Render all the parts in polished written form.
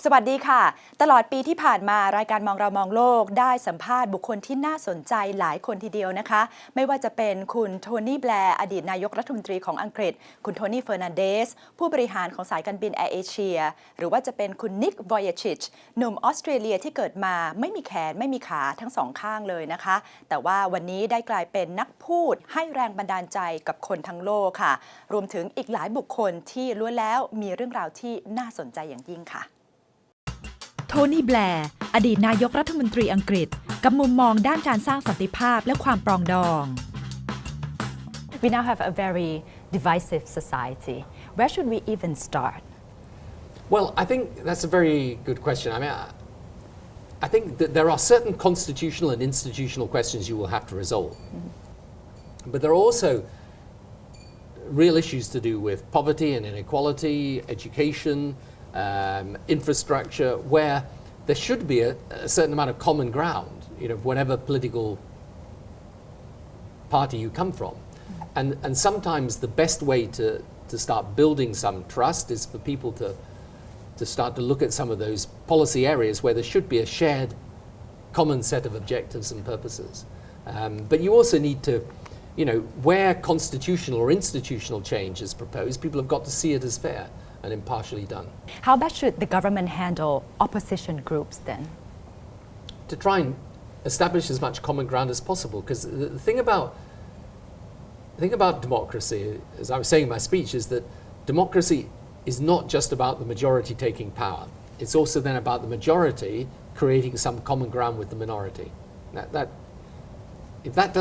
สวัสดีค่ะตลอดปีที่ผ่านมารายการมองเรามองโลกได้สัมภาษณ์บุคคลที่น่าสนใจหลายคนทีเดียวนะคะไม่ว่าจะเป็นคุณโทนี่แบร์อดีตนายกรัฐมนตรีของอังกฤษคุณโทนี่เฟอร์นันเดสผู้บริหารของสายการบินแอร์เอเชียหรือว่าจะเป็นคุณนิกวอยชิชหนุ่มออสเตรเลียที่เกิดมาไม่มีแขนไม่มีขาทั้งสองข้างเลยนะคะแต่ว่าวันนี้ได้กลายเป็นนักพูดให้แรงบันดาลใจกับคนทั้งโลกค่ะรวมถึงอีกหลายบุคคลที่ล้วนแล้วมีเรื่องราวที่น่าสนใจอย่างยิ่งค่ะโทนี่แบร์อดีตนายกรัฐมนตรีอังกฤษกับมุมมองด้านการสร้างสันติภาพและความปรองดอง We now have a very divisive society. Where should we even start? Well, I think that's a very good question. I mean, I think that there are certain constitutional and institutional questions you will have to resolve. But there are also real issues to do with poverty and inequality, education,infrastructure, where there should be a certain amount of common ground, whatever political party you come from. And sometimes the best way to start building some trust is for people to start to look at some of those policy areas where there should be a shared common set of objectives and purposes. But you also need to, where constitutional or institutional change is proposed, people have got to see it as fair.And impartially done. How best should the government handle opposition groups then? To try and establish as much common ground as possible, because the thing about democracy, as I was saying in my speech, is that democracy is not just about the majority taking power. It's also then about the majority creating some common ground with the minority. If that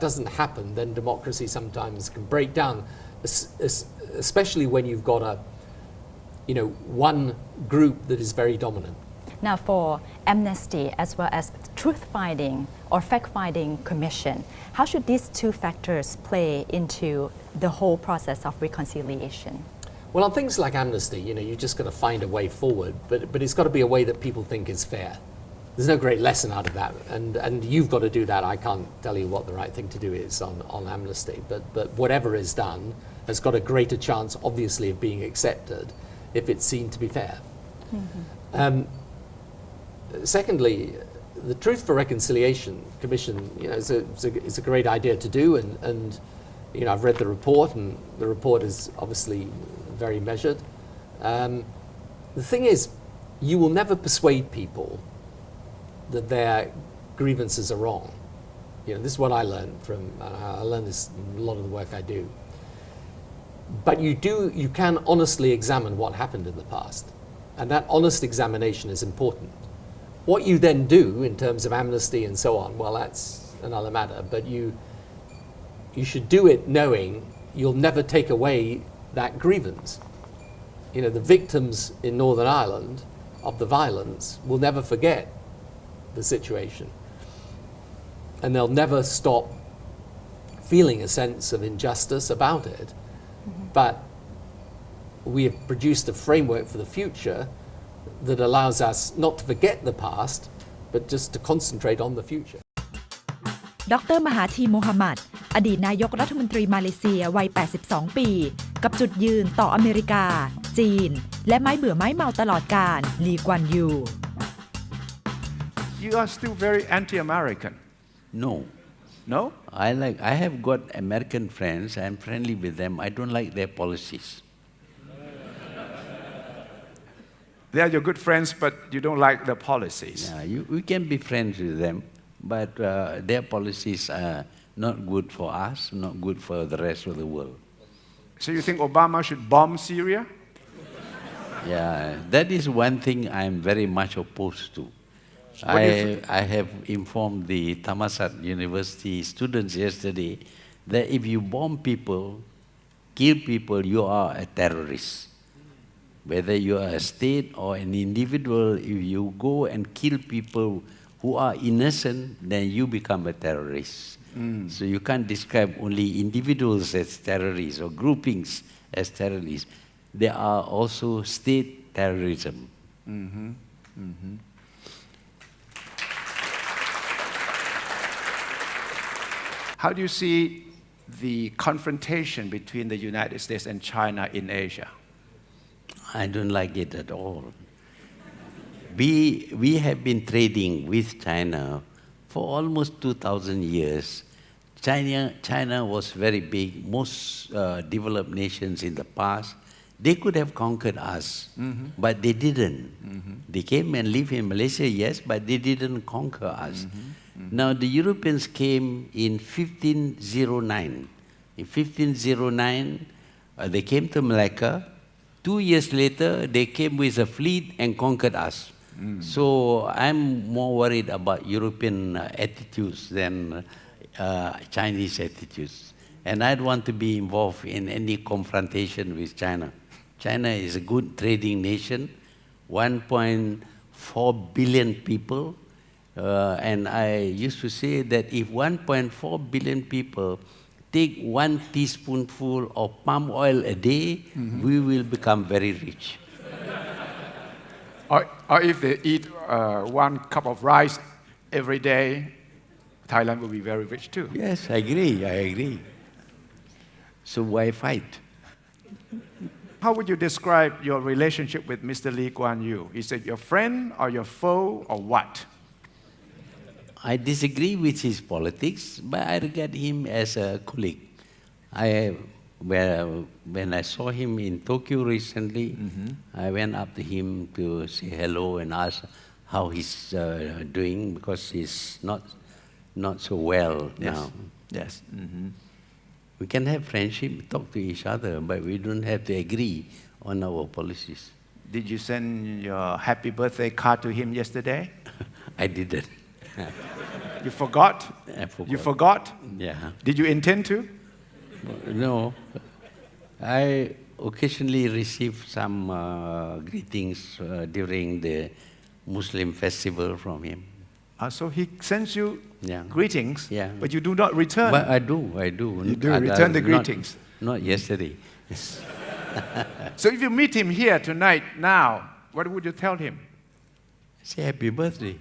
doesn't happen, then democracy sometimes can break down.Especially when you've got one group that is very dominant. Now for amnesty as well as truth-finding or fact-finding commission, how should these two factors play into the whole process of reconciliation? Well, on things like amnesty, you just got to find a way forward, but it's got to be a way that people think is fair. There's no great lesson out of that, and you've got to do that. I can't tell you what the right thing to do is on amnesty, but whatever is done,has got a greater chance, obviously, of being accepted if it's seen to be fair. Secondly, the Truth for Reconciliation Commission, is a great idea to do, and I've read the report, and the report is obviously very measured. The thing is, you will never persuade people that their grievances are wrong. This is what I learned I learned this in a lot of the work I do.But you can honestly examine what happened in the past. And that honest examination is important. What you then do in terms of amnesty and so on, well, that's another matter. But you should do it knowing you'll never take away that grievance. The victims in Northern Ireland of the violence will never forget the situation. And they'll never stop feeling a sense of injustice about it.But we have produced a framework for the future that allows us not to forget the past, but just to concentrate on the future. ดร.มหาธีโมฮัมหมัดอดีตนายกรัฐมนตรีมาเลเซียวัย 82 ปีกับจุดยืนต่ออเมริกาจีนและไม้เบื่อไม้เมาตลอดกาลลีกวนยู You are still very anti-American. No, I have got American friends. I'm friendly with them. I don't like their policies. They are your good friends, but you don't like the policies. Yeah, we can be friends with them, but their policies are not good for us, not good for the rest of the world. So you think Obama should bomb Syria? Yeah, that is one thing I'm very much opposed to.I have informed the Thammasat University students yesterday that if you bomb people, kill people, you are a terrorist. Whether you are a state or an individual, if you go and kill people who are innocent, then you become a terrorist. So you can't describe only individuals as terrorists or groupings as terrorists. There are also state terrorism. How do you see the confrontation between the United States and China in Asia? I don't like it at all. We have been trading with China for almost 2,000 years. China was very big. Most developed nations in the past, they could have conquered us, but they didn't. They came and lived in Malaysia, yes, but they didn't conquer us. Now the Europeans came in 1509. In 1509, they came to Malacca. 2 years later, they came with a fleet and conquered us. So I'm more worried about European attitudes than Chinese attitudes. And I don't want to be involved in any confrontation with China. China is a good trading nation, 1.4 billion people. And I used to say that if 1.4 billion people take 1 teaspoonful of palm oil a day, we will become very rich. Or if they eat 1 cup of rice every day, Thailand will be very rich too. Yes, I agree. So why fight? How would you describe your relationship with Mr. Lee Kuan Yew? Is it your friend or your foe or what? I disagree with his politics, but I regard him as a colleague. When I saw him in Tokyo recently, I went up to him to say hello and ask how he's doing, because he's not so well now. Yes. We can have friendship, talk to each other, but we don't have to agree on our policies. Did you send your happy birthday card to him yesterday? I didn't. You forgot? I forgot. You forgot? Yeah. Did you intend to? No. I occasionally receive some greetings during the Muslim festival from him. So he sends you Yeah. greetings, Yeah. but you do not return. But I do. You do return the greetings. Not yesterday. So if you meet him here tonight, now, what would you tell him? Say happy birthday.